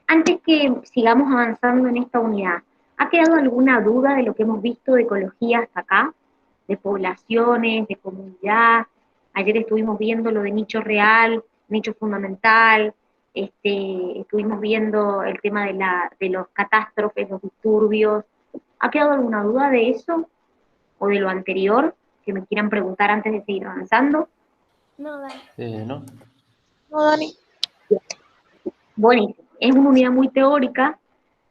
Antes que sigamos avanzando en esta unidad, ¿ha quedado alguna duda de lo que hemos visto de ecología hasta acá? De poblaciones, de comunidad. Ayer estuvimos viendo lo de nicho real, nicho fundamental, estuvimos viendo el tema de los catástrofes, los disturbios. ¿Ha quedado alguna duda de eso o de lo anterior que me quieran preguntar antes de seguir avanzando? No, Dani. No. No, Dani. Buenísimo. Es una unidad muy teórica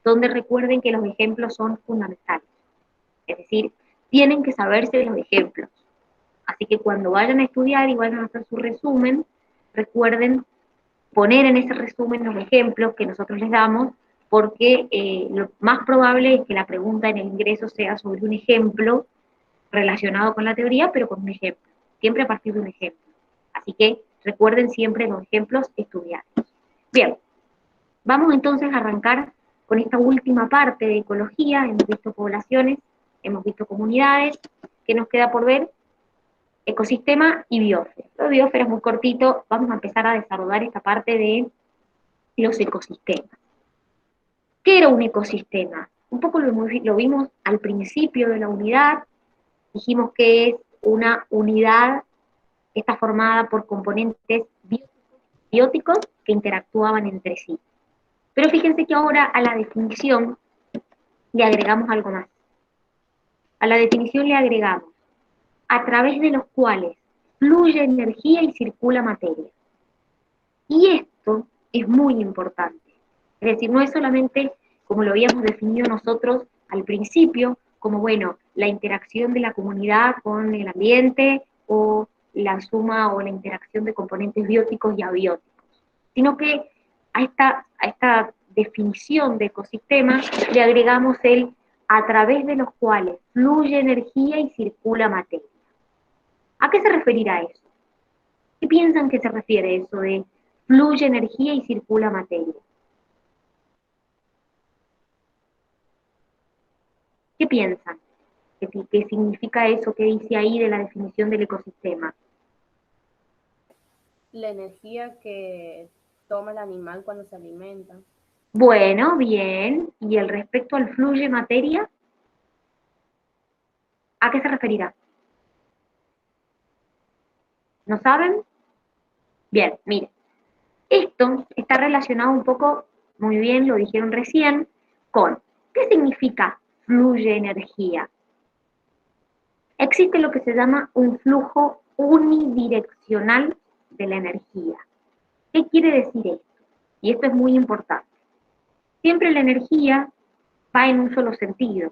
donde recuerden que los ejemplos son fundamentales. Es decir, tienen que saberse los ejemplos. Así que cuando vayan a estudiar y vayan a hacer su resumen, recuerden poner en ese resumen los ejemplos que nosotros les damos, porque lo más probable es que la pregunta en el ingreso sea sobre un ejemplo relacionado con la teoría, pero con un ejemplo, siempre a partir de un ejemplo. Así que recuerden siempre los ejemplos estudiados. Bien, vamos entonces a arrancar con esta última parte de ecología. Hemos visto poblaciones, hemos visto comunidades, ¿qué nos queda por ver? Ecosistema y biosfera. Lo de biosfera es muy cortito, vamos a empezar a desarrollar esta parte de los ecosistemas. ¿Qué era un ecosistema? Un poco lo vimos al principio de la unidad, dijimos que es una unidad que está formada por componentes bióticos que interactuaban entre sí. Pero fíjense que ahora a la definición le agregamos algo más. A la definición le agregamos a través de los cuales fluye energía y circula materia. Y esto es muy importante. Es decir, no es solamente como lo habíamos definido nosotros al principio, como bueno, la interacción de la comunidad con el ambiente o la suma o la interacción de componentes bióticos y abióticos, sino que a esta definición de ecosistema le agregamos el a través de los cuales fluye energía y circula materia. ¿A qué se referirá eso? ¿Qué piensan que se refiere eso de fluye energía y circula materia? ¿Qué piensan? ¿Qué significa eso que dice ahí de la definición del ecosistema? La energía que toma el animal cuando se alimenta. Bueno, bien. ¿Y el respecto al fluye materia? ¿A qué se referirá? ¿No saben? Bien, miren. Esto está relacionado un poco, muy bien, lo dijeron recién, con ¿qué significa fluye energía? Existe lo que se llama un flujo unidireccional de la energía. ¿Qué quiere decir esto? Y esto es muy importante. Siempre la energía va en un solo sentido,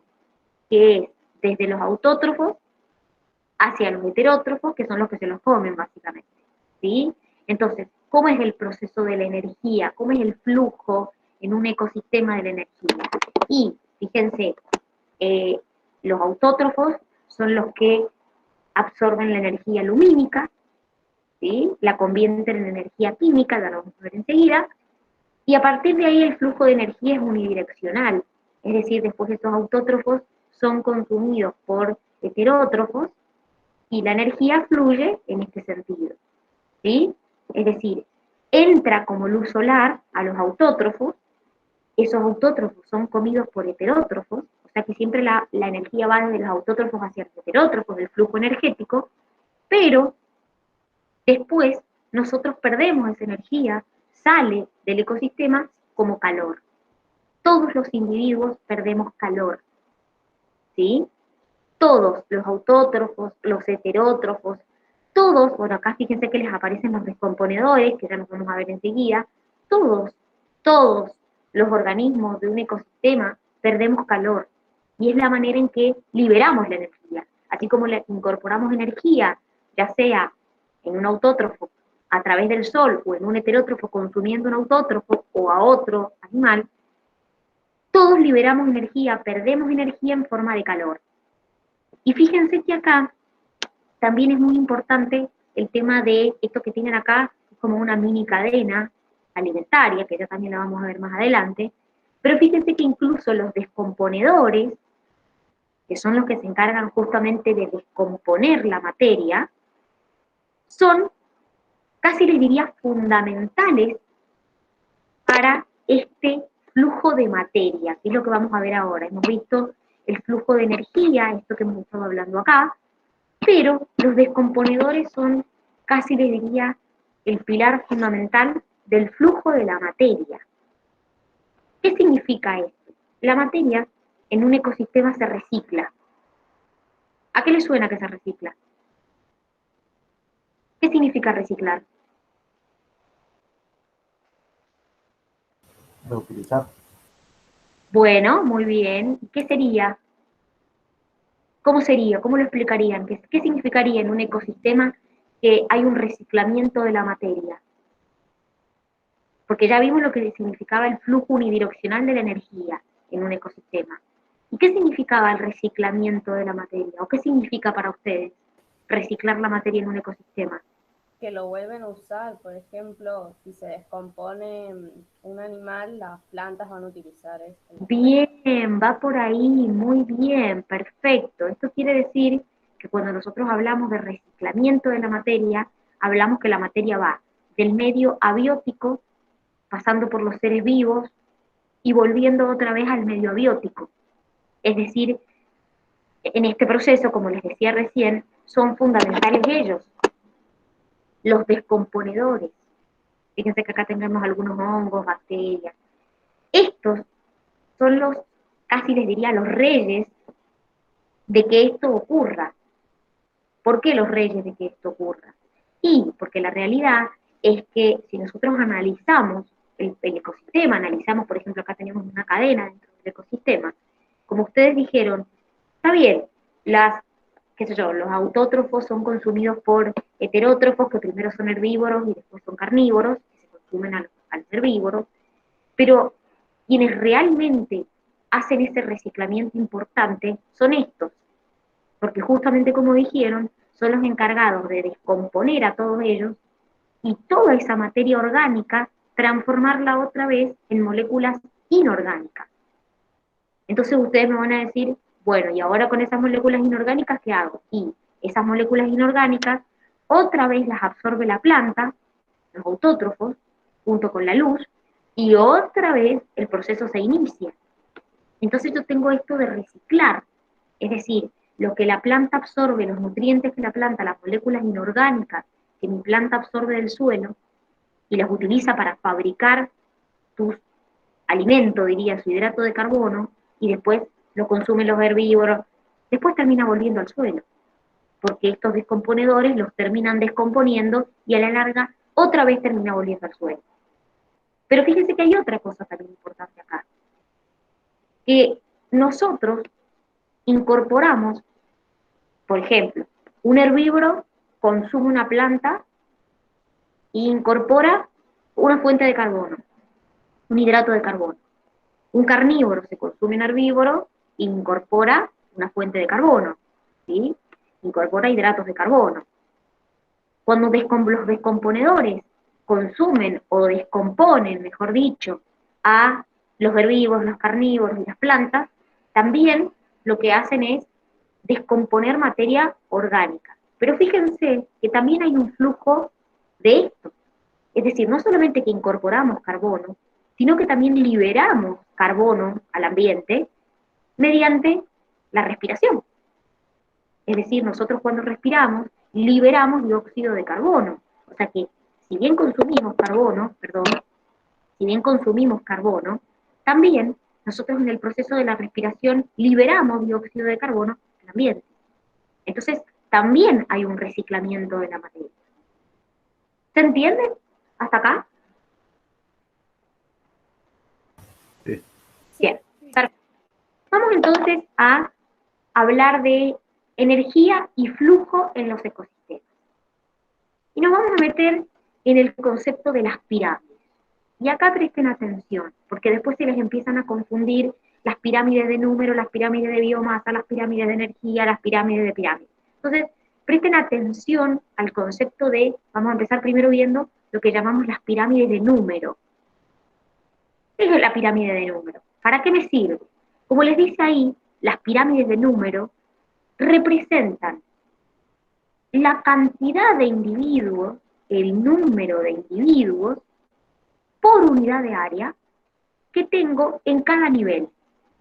que es desde los autótrofos hacia los heterótrofos, que son los que se los comen básicamente. ¿Sí? Entonces, ¿cómo es el proceso de la energía? ¿Cómo es el flujo en un ecosistema de la energía? Y fíjense, eh, los autótrofos son los que absorben la energía lumínica, ¿sí? La convierten en energía química, ya lo vamos a ver enseguida, y a partir de ahí el flujo de energía es unidireccional, es decir, después estos autótrofos son consumidos por heterótrofos y la energía fluye en este sentido, ¿sí? Es decir, entra como luz solar a los autótrofos, esos autótrofos son comidos por heterótrofos, o sea que siempre la energía va desde los autótrofos hacia los heterótrofos, del flujo energético, pero después nosotros perdemos esa energía, sale del ecosistema como calor. Todos los individuos perdemos calor, ¿sí? Todos, los autótrofos, los heterótrofos, todos, bueno, acá fíjense que les aparecen los descomponedores, que ya los vamos a ver enseguida, todos los organismos de un ecosistema perdemos calor, y es la manera en que liberamos la energía, así como le incorporamos energía, ya sea en un autótrofo a través del sol o en un heterótrofo consumiendo un autótrofo o a otro animal, todos liberamos energía, perdemos energía en forma de calor. Y fíjense que acá también es muy importante el tema de esto que tienen acá, es como una mini cadena alimentaria, que ya también la vamos a ver más adelante, pero fíjense que incluso los descomponedores, que son los que se encargan justamente de descomponer la materia, son, casi les diría, fundamentales para este flujo de materia, que es lo que vamos a ver ahora. Hemos visto el flujo de energía, esto que hemos estado hablando acá, pero los descomponedores son, casi les diría, el pilar fundamental del flujo de la materia. ¿Qué significa esto? La materia en un ecosistema se recicla. ¿A qué le suena que se recicla? ¿Qué significa reciclar? Reutilizar. Bueno, muy bien. ¿Qué sería? ¿Cómo sería? ¿Cómo lo explicarían? ¿Qué significaría en un ecosistema que hay un reciclamiento de la materia? Porque ya vimos lo que significaba el flujo unidireccional de la energía en un ecosistema. ¿Y qué significaba el reciclamiento de la materia? ¿O qué significa para ustedes reciclar la materia en un ecosistema? Que lo vuelven a usar. Por ejemplo, si se descompone un animal, las plantas van a utilizar esto. Bien, va por ahí, muy bien, perfecto. Esto quiere decir que cuando nosotros hablamos de reciclamiento de la materia, hablamos que la materia va del medio abiótico, pasando por los seres vivos y volviendo otra vez al medio abiótico. Es decir, en este proceso, como les decía recién, son fundamentales ellos, los descomponedores. Fíjense que acá tenemos algunos hongos, bacterias. Estos son los, casi les diría, los reyes de que esto ocurra. ¿Por qué los reyes de que esto ocurra? Y porque la realidad es que si nosotros analizamos el ecosistema, analizamos, por ejemplo, acá tenemos una cadena dentro del ecosistema, como ustedes dijeron, está bien, qué sé yo, los autótrofos son consumidos por heterótrofos, que primero son herbívoros y después son carnívoros, que se consumen al herbívoros, pero quienes realmente hacen ese reciclamiento importante son estos, porque justamente como dijeron, son los encargados de descomponer a todos ellos y toda esa materia orgánica transformarla otra vez en moléculas inorgánicas. Entonces ustedes me van a decir, bueno, y ahora con esas moléculas inorgánicas, ¿qué hago? Y esas moléculas inorgánicas otra vez las absorbe la planta, los autótrofos, junto con la luz, y otra vez el proceso se inicia. Entonces yo tengo esto de reciclar, es decir, lo que la planta absorbe, los nutrientes que la planta, las moléculas inorgánicas que mi planta absorbe del suelo y las utiliza para fabricar tus alimentos, diría, su hidrato de carbono, y después lo consumen los herbívoros, después termina volviendo al suelo, porque estos descomponedores los terminan descomponiendo y a la larga otra vez termina volviendo al suelo. Pero fíjense que hay otra cosa también importante acá, que nosotros incorporamos, por ejemplo, un herbívoro consume una planta e incorpora una fuente de carbono, un hidrato de carbono. Un carnívoro se consume un herbívoro e incorpora una fuente de carbono, ¿sí? Incorpora hidratos de carbono. Cuando los descomponedores consumen o descomponen, mejor dicho, a los herbívoros, los carnívoros y las plantas, también lo que hacen es descomponer materia orgánica. Pero fíjense que también hay un flujo de esto. Es decir, no solamente que incorporamos carbono, sino que también liberamos carbono al ambiente mediante la respiración. Es decir, nosotros cuando respiramos liberamos dióxido de carbono. O sea que si bien consumimos carbono, también nosotros en el proceso de la respiración liberamos dióxido de carbono al ambiente. Entonces, también hay un reciclamiento de la materia. ¿Se entiende hasta acá? Sí. Bien, perfecto. Vamos entonces a hablar de energía y flujo en los ecosistemas. Y nos vamos a meter en el concepto de las pirámides. Y acá presten atención, porque después se les empiezan a confundir las pirámides de número, las pirámides de biomasa, las pirámides de energía, las pirámides de pirámides. Entonces, presten atención al concepto de, vamos a empezar primero viendo lo que llamamos las pirámides de número. ¿Qué es la pirámide de número? ¿Para qué me sirve? Como les dice ahí, las pirámides de número representan la cantidad de individuos, el número de individuos por unidad de área que que tengo en cada nivel.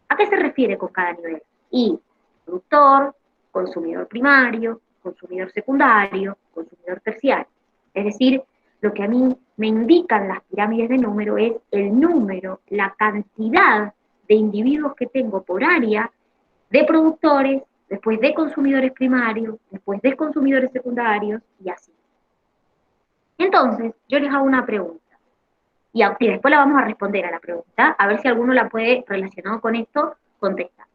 ¿A qué se refiere con cada nivel? Y productor, consumidor primario, consumidor secundario, consumidor terciario. Es decir, lo que a mí me indican las pirámides de número es el número, la cantidad de individuos que tengo por área de productores, después de consumidores primarios, después de consumidores secundarios y así. Entonces, yo les hago una pregunta. Y después la vamos a responder a la pregunta, a ver si alguno la puede, relacionado con esto, contestar.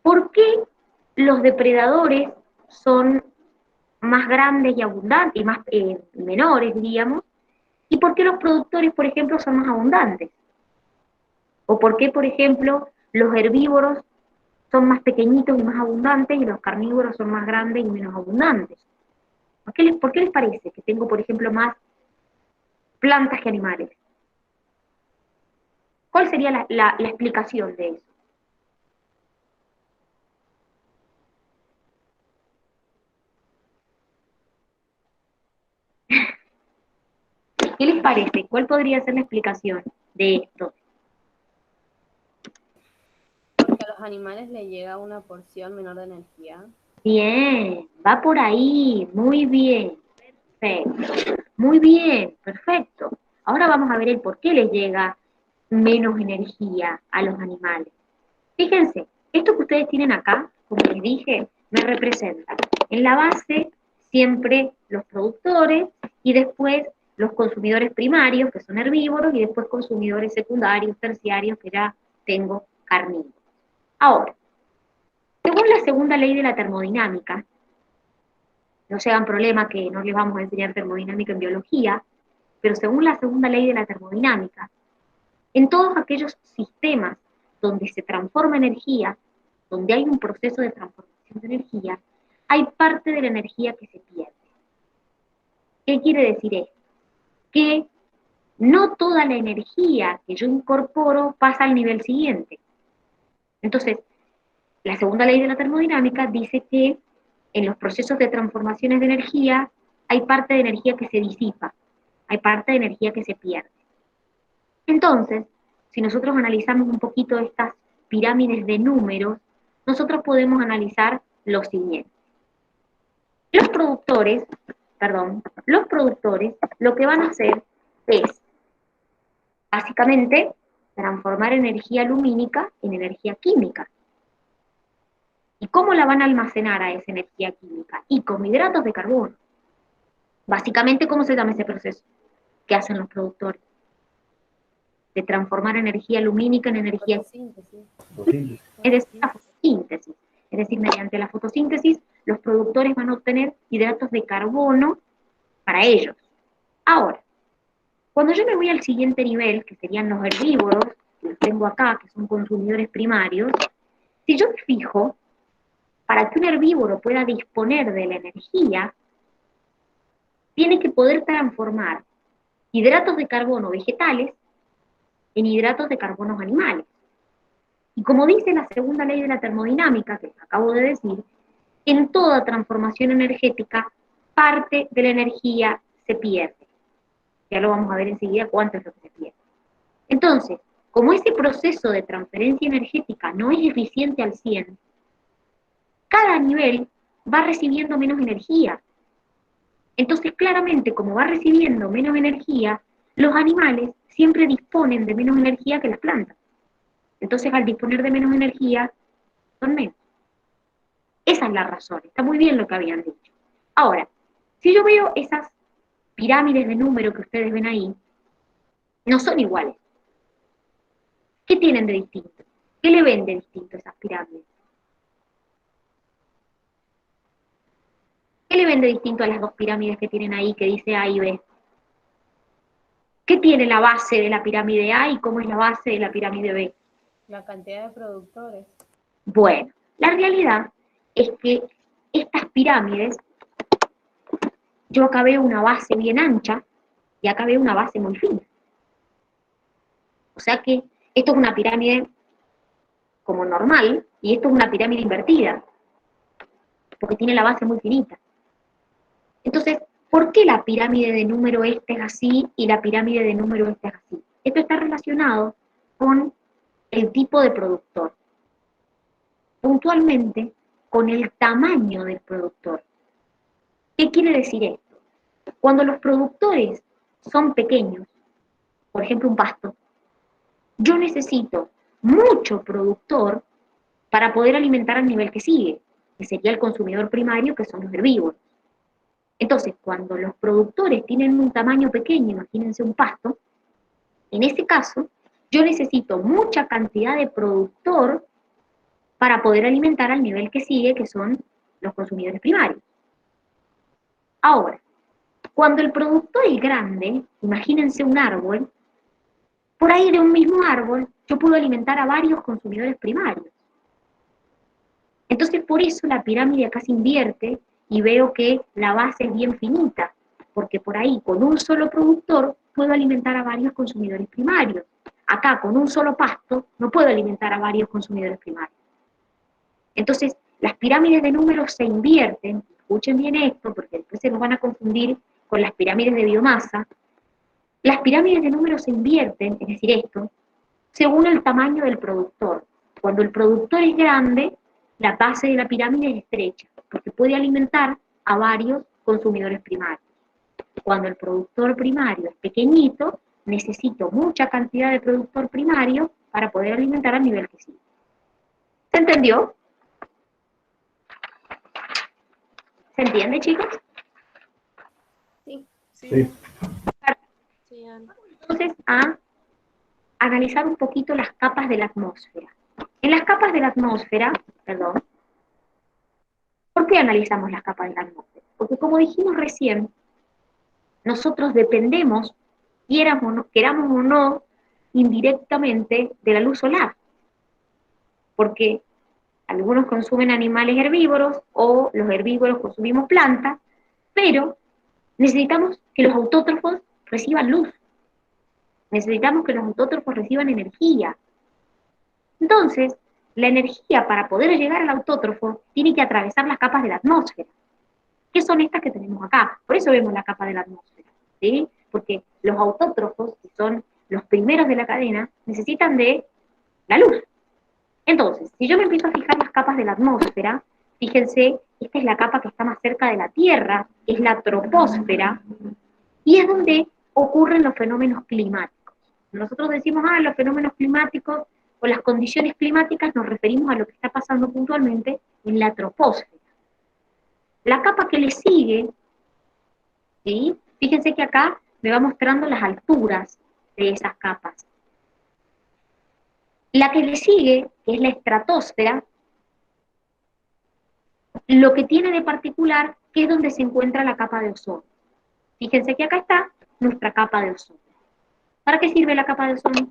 ¿Por qué los depredadores son más grandes y abundantes, y más menores, diríamos? ¿Y por qué los productores, por ejemplo, son más abundantes? ¿O por qué, por ejemplo, los herbívoros son más pequeñitos y más abundantes y los carnívoros son más grandes y menos abundantes? ¿Por qué les parece que tengo, por ejemplo, más plantas que animales? ¿Cuál sería la explicación de eso? ¿Qué les parece? ¿Cuál podría ser la explicación de esto? Porque a los animales les llega una porción menor de energía. Bien, va por ahí, muy bien, perfecto, muy bien, perfecto. Ahora vamos a ver el por qué les llega menos energía a los animales. Fíjense, esto que ustedes tienen acá, como les dije, me representa en la base siempre los productores y después los consumidores primarios, que son herbívoros, y después consumidores secundarios, terciarios, que ya tengo carnívoros. Ahora, según la segunda ley de la termodinámica, no se hagan problema que no les vamos a enseñar termodinámica en biología, pero según la segunda ley de la termodinámica, en todos aquellos sistemas donde se transforma energía, donde hay un proceso de transformación de energía, hay parte de la energía que se pierde. ¿Qué quiere decir esto? Que no toda la energía que yo incorporo pasa al nivel siguiente. Entonces, la segunda ley de la termodinámica dice que en los procesos de transformaciones de energía hay parte de energía que se disipa, hay parte de energía que se pierde. Entonces, si nosotros analizamos un poquito estas pirámides de números, nosotros podemos analizar lo siguiente. Los productores lo que van a hacer es, básicamente, transformar energía lumínica en energía química. ¿Y cómo la van a almacenar a esa energía química? Y con hidratos de carbono. Básicamente, ¿cómo se llama ese proceso que hacen los productores? De transformar energía lumínica en energía química. Es decir, la fotosíntesis. Es decir, mediante la fotosíntesis, los productores van a obtener hidratos de carbono para ellos. Ahora, cuando yo me voy al siguiente nivel, que serían los herbívoros, que los tengo acá, que son consumidores primarios, si yo me fijo, para que un herbívoro pueda disponer de la energía, tiene que poder transformar hidratos de carbono vegetales en hidratos de carbono animales. Y como dice la segunda ley de la termodinámica, que acabo de decir, en toda transformación energética, parte de la energía se pierde. Ya lo vamos a ver enseguida cuánto es lo que se pierde. Entonces, como ese proceso de transferencia energética no es eficiente al 100, cada nivel va recibiendo menos energía. Entonces, claramente, como va recibiendo menos energía, los animales siempre disponen de menos energía que las plantas. Entonces, al disponer de menos energía, son menos. Esa es la razón. Está muy bien lo que habían dicho. Ahora, si yo veo esas pirámides de número que ustedes ven ahí, no son iguales. ¿Qué tienen de distinto? ¿Qué le ven de distinto a esas pirámides? ¿Qué le ven de distinto a las dos pirámides que tienen ahí, que dice A y B? ¿Qué tiene la base de la pirámide A y cómo es la base de la pirámide B? La cantidad de productores. Bueno, la realidad es que estas pirámides, yo acá veo una base bien ancha y acá veo una base muy fina. O sea que esto es una pirámide como normal y esto es una pirámide invertida, porque tiene la base muy finita. Entonces, ¿por qué la pirámide de número este es así y la pirámide de número este es así? Esto está relacionado con el tipo de productor, puntualmente con el tamaño del productor. ¿Qué quiere decir esto? Cuando los productores son pequeños, por ejemplo un pasto, yo necesito mucho productor para poder alimentar al nivel que sigue, que sería el consumidor primario, que son los herbívoros. Entonces, cuando los productores tienen un tamaño pequeño, imagínense un pasto, en ese caso, yo necesito mucha cantidad de productor para poder alimentar al nivel que sigue, que son los consumidores primarios. Ahora, cuando el productor es grande, imagínense un árbol, por ahí de un mismo árbol yo puedo alimentar a varios consumidores primarios. Entonces por eso la pirámide acá se invierte y veo que la base es bien finita, porque por ahí con un solo productor puedo alimentar a varios consumidores primarios. Acá con un solo pasto no puedo alimentar a varios consumidores primarios. Entonces las pirámides de números se invierten, escuchen bien esto porque después se nos van a confundir con las pirámides de biomasa. Las pirámides de números se invierten, es decir, esto, según el tamaño del productor. Cuando el productor es grande, la base de la pirámide es estrecha, porque puede alimentar a varios consumidores primarios. Cuando el productor primario es pequeñito, necesito mucha cantidad de productor primario para poder alimentar al nivel que sigue. ¿Se entendió? ¿Se entiende, chicos? Sí. Sí. Sí, Ana. Entonces, a analizar un poquito las capas de la atmósfera. En las capas de la atmósfera, perdón, ¿por qué analizamos las capas de la atmósfera? Porque como dijimos recién, nosotros dependemos, queramos o no, indirectamente de la luz solar. Porque algunos consumen animales herbívoros o los herbívoros consumimos plantas, pero necesitamos que los autótrofos reciban luz. Necesitamos que los autótrofos reciban energía. Entonces, la energía para poder llegar al autótrofo tiene que atravesar las capas de la atmósfera, que son estas que tenemos acá. Por eso vemos la capa de la atmósfera, ¿sí? Porque los autótrofos, que son los primeros de la cadena, necesitan de la luz. Entonces, si yo me empiezo a fijar las capas de la atmósfera, fíjense, esta es la capa que está más cerca de la Tierra, es la troposfera, y es donde ocurren los fenómenos climáticos. Nosotros decimos, los fenómenos climáticos o las condiciones climáticas nos referimos a lo que está pasando puntualmente en la troposfera. La capa que le sigue, ¿sí? Fíjense que acá me va mostrando las alturas de esas capas. La que le sigue, que es la estratosfera, lo que tiene de particular que es donde se encuentra la capa de ozono. Fíjense que acá está nuestra capa de ozono. ¿Para qué sirve la capa de ozono?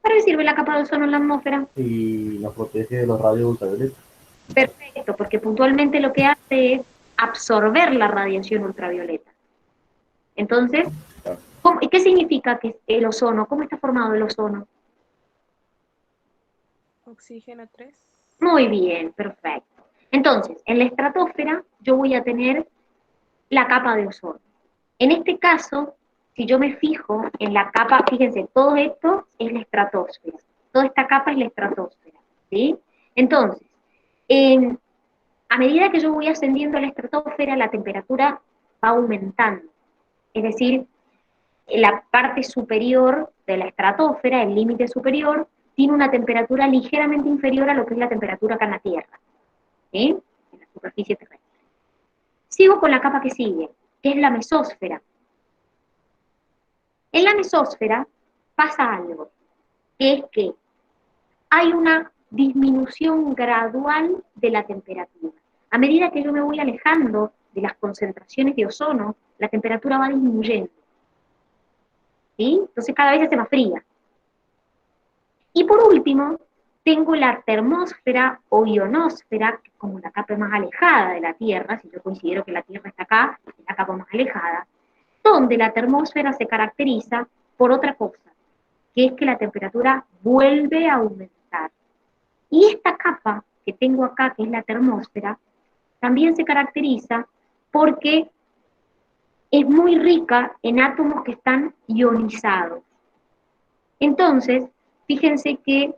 ¿Para qué sirve la capa de ozono en la atmósfera? Y nos protege de los rayos ultravioleta. Perfecto, porque puntualmente lo que hace es absorber la radiación ultravioleta. Entonces, ¿qué significa que el ozono? ¿Cómo está formado el ozono? Oxígeno 3. Muy bien, perfecto. Entonces, en la estratosfera yo voy a tener la capa de ozono. En este caso, si yo me fijo en la capa, fíjense, todo esto es la estratosfera. Toda esta capa es la estratosfera, ¿sí? Entonces, a medida que yo voy ascendiendo a la estratosfera, la temperatura va aumentando. Es decir, la parte superior de la estratosfera, el límite superior, tiene una temperatura ligeramente inferior a lo que es la temperatura acá en la Tierra, ¿sí? En la superficie terrestre. Sigo con la capa que sigue, que es la mesósfera. En la mesósfera pasa algo, que es que hay una disminución gradual de la temperatura. A medida que yo me voy alejando de las concentraciones de ozono, la temperatura va disminuyendo. ¿Sí? Entonces cada vez se hace más fría. Y por último, tengo la termósfera o ionosfera, que es como la capa más alejada de la Tierra, si yo considero que la Tierra está acá, es la capa más alejada, donde la termósfera se caracteriza por otra cosa, que es que la temperatura vuelve a aumentar. Y esta capa que tengo acá, que es la termósfera, también se caracteriza porque es muy rica en átomos que están ionizados. Entonces, fíjense que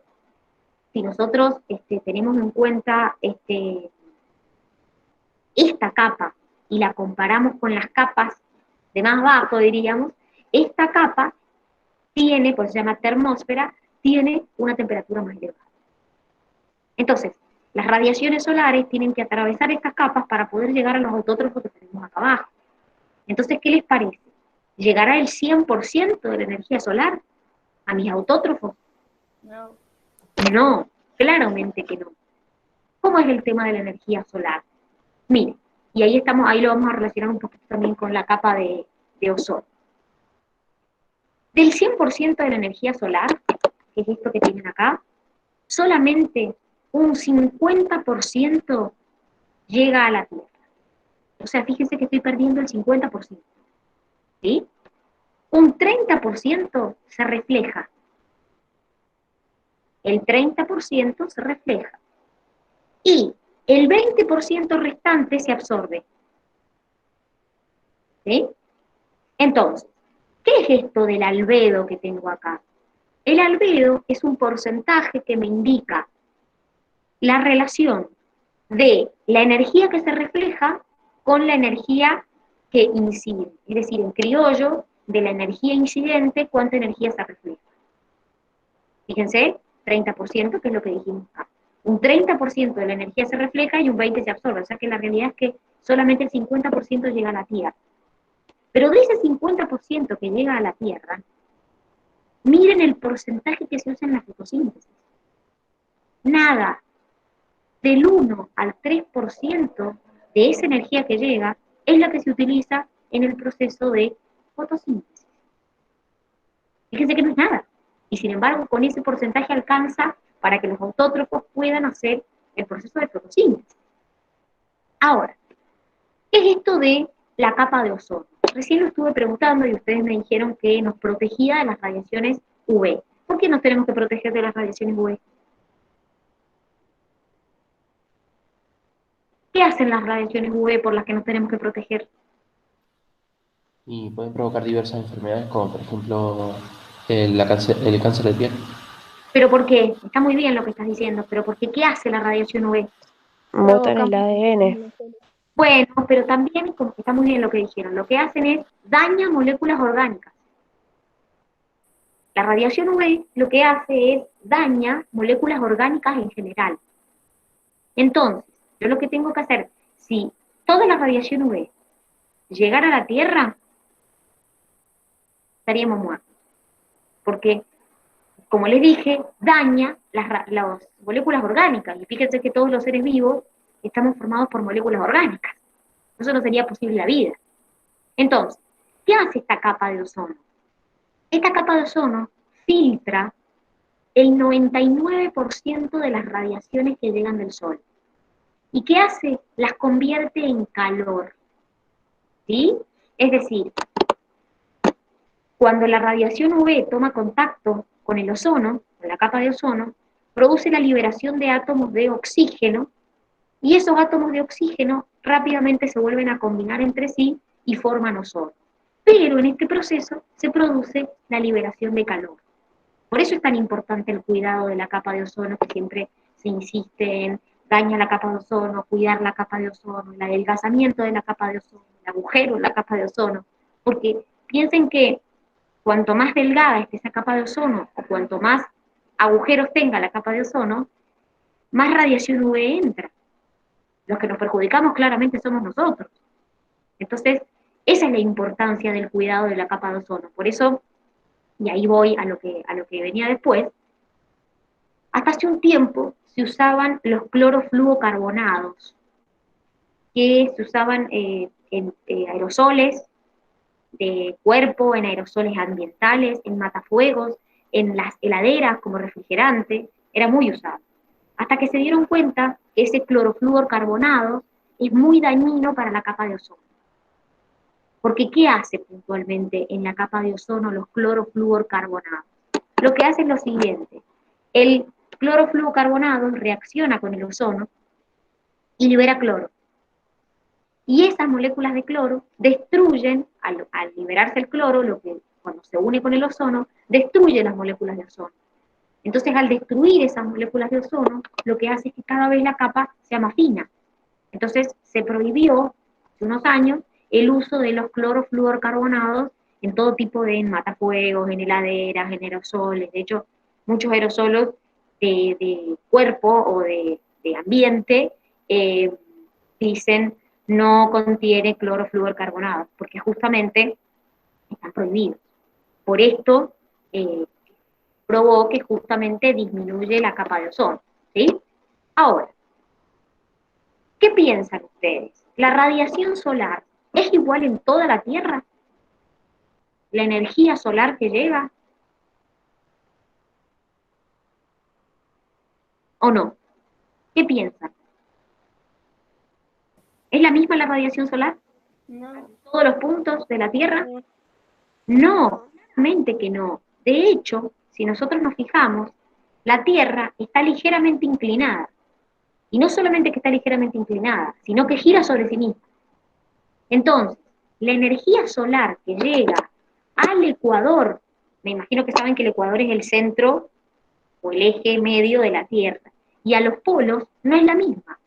si nosotros tenemos en cuenta esta capa y la comparamos con las capas de más bajo, diríamos, esta capa tiene, por eso se llama termósfera, tiene una temperatura más elevada. Entonces, las radiaciones solares tienen que atravesar estas capas para poder llegar a los autótrofos que tenemos acá abajo. Entonces, ¿qué les parece? ¿Llegará el 100% de la energía solar a mis autótrofos? No. No, claramente que no. ¿Cómo es el tema de la energía solar? Miren, y ahí lo vamos a relacionar un poquito también con la capa de ozono. Del 100% de la energía solar, que es esto que tienen acá, solamente un 50% llega a la Tierra. O sea, fíjense que estoy perdiendo el 50%. ¿Sí? Un 30% se refleja. El 30% se refleja. Y el 20% restante se absorbe. ¿Sí? Entonces, ¿qué es esto del albedo que tengo acá? El albedo es un porcentaje que me indica la relación de la energía que se refleja con la energía que incide. Es decir, en criollo, de la energía incidente, ¿cuánta energía se refleja? Fíjense, 30%, que es lo que dijimos acá. Un 30% de la energía se refleja y un 20% se absorbe. O sea que la realidad es que solamente el 50% llega a la Tierra. Pero de ese 50% que llega a la Tierra, miren el porcentaje que se usa en la fotosíntesis. Nada. Del 1 al 3% de esa energía que llega es la que se utiliza en el proceso de fotosíntesis. Fíjense que no es nada. Y sin embargo, con ese porcentaje alcanza para que los autótrofos puedan hacer el proceso de fotosíntesis. Ahora, ¿qué es esto de la capa de ozono? Recién lo estuve preguntando y ustedes me dijeron que nos protegía de las radiaciones UV. ¿Por qué nos tenemos que proteger de las radiaciones UV? ¿Qué hacen las radiaciones UV por las que nos tenemos que proteger? Y pueden provocar diversas enfermedades, como por ejemplo el cáncer de piel. ¿Pero por qué? Está muy bien lo que estás diciendo, pero ¿por qué? ¿Qué hace la radiación UV? Mutan el ADN. Bueno, pero también, como que está muy bien lo que dijeron, lo que hacen es daña moléculas orgánicas. La radiación UV lo que hace es daña moléculas orgánicas en general. Entonces, yo lo que tengo que hacer, si toda la radiación UV llegara a la Tierra, estaríamos muertos. Porque, como les dije, daña las moléculas orgánicas. Y fíjense que todos los seres vivos estamos formados por moléculas orgánicas. Eso no sería posible la vida. Entonces, ¿qué hace esta capa de ozono? Esta capa de ozono filtra el 99% de las radiaciones que llegan del Sol. ¿Y qué hace? Las convierte en calor. ¿Sí? Es decir, cuando la radiación UV toma contacto con el ozono, con la capa de ozono, produce la liberación de átomos de oxígeno, y esos átomos de oxígeno rápidamente se vuelven a combinar entre sí y forman ozono. Pero en este proceso se produce la liberación de calor. Por eso es tan importante el cuidado de la capa de ozono, que siempre se insiste en daña la capa de ozono, cuidar la capa de ozono, el adelgazamiento de la capa de ozono, el agujero en la capa de ozono, porque piensen que cuanto más delgada esté esa capa de ozono, o cuanto más agujeros tenga la capa de ozono, más radiación UV entra. Los que nos perjudicamos claramente somos nosotros. Entonces, esa es la importancia del cuidado de la capa de ozono. Por eso, y ahí voy a lo que venía después, hasta hace un tiempo se usaban los clorofluocarbonados, que se usaban en aerosoles de cuerpo, en aerosoles ambientales, en matafuegos, en las heladeras como refrigerante, era muy usado. Hasta que se dieron cuenta que ese clorofluorcarbonado es muy dañino para la capa de ozono. Porque ¿qué hace puntualmente en la capa de ozono los clorofluorcarbonados? Lo que hace es lo siguiente: el clorofluorcarbonados reacciona con el ozono y libera cloro. Y esas moléculas de cloro destruyen al liberarse el cloro, cuando se une con el ozono, destruye las moléculas de ozono. Entonces, al destruir esas moléculas de ozono, lo que hace es que cada vez la capa sea más fina. Entonces, se prohibió hace unos años el uso de los clorofluorcarbonados en todo tipo de matafuegos, en heladeras, en aerosoles. De hecho, muchos aerosolos de cuerpo o de ambiente dicen no contiene clorofluorcarbonados, porque justamente están prohibidos. Por esto probó que justamente disminuye la capa de ozono, ¿sí? Ahora, ¿qué piensan ustedes? ¿La radiación solar es igual en toda la Tierra? ¿La energía solar que llega? ¿O no? ¿Qué piensan? ¿Es la misma la radiación solar? No, ¿Todos los puntos de la Tierra? No, claramente que no. De hecho, si nosotros nos fijamos, la Tierra está ligeramente inclinada. Y no solamente que está ligeramente inclinada, sino que gira sobre sí misma. Entonces, la energía solar que llega al ecuador, me imagino que saben que el ecuador es el centro o el eje medio de la Tierra, y a los polos no es la misma.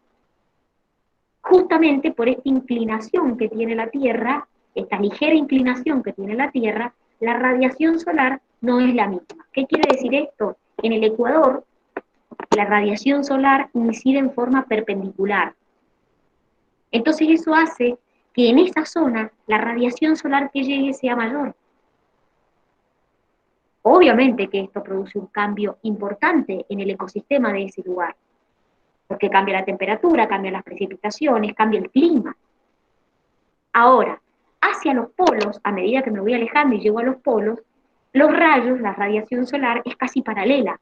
Justamente por esta inclinación que tiene la Tierra, esta ligera inclinación que tiene la Tierra, la radiación solar no es la misma. ¿Qué quiere decir esto? En el ecuador, la radiación solar incide en forma perpendicular. Entonces eso hace que en esa zona la radiación solar que llegue sea mayor. Obviamente que esto produce un cambio importante en el ecosistema de ese lugar, porque cambia la temperatura, cambian las precipitaciones, cambia el clima. Ahora, hacia los polos, a medida que me voy alejando y llego a los polos, los rayos, la radiación solar es casi paralela.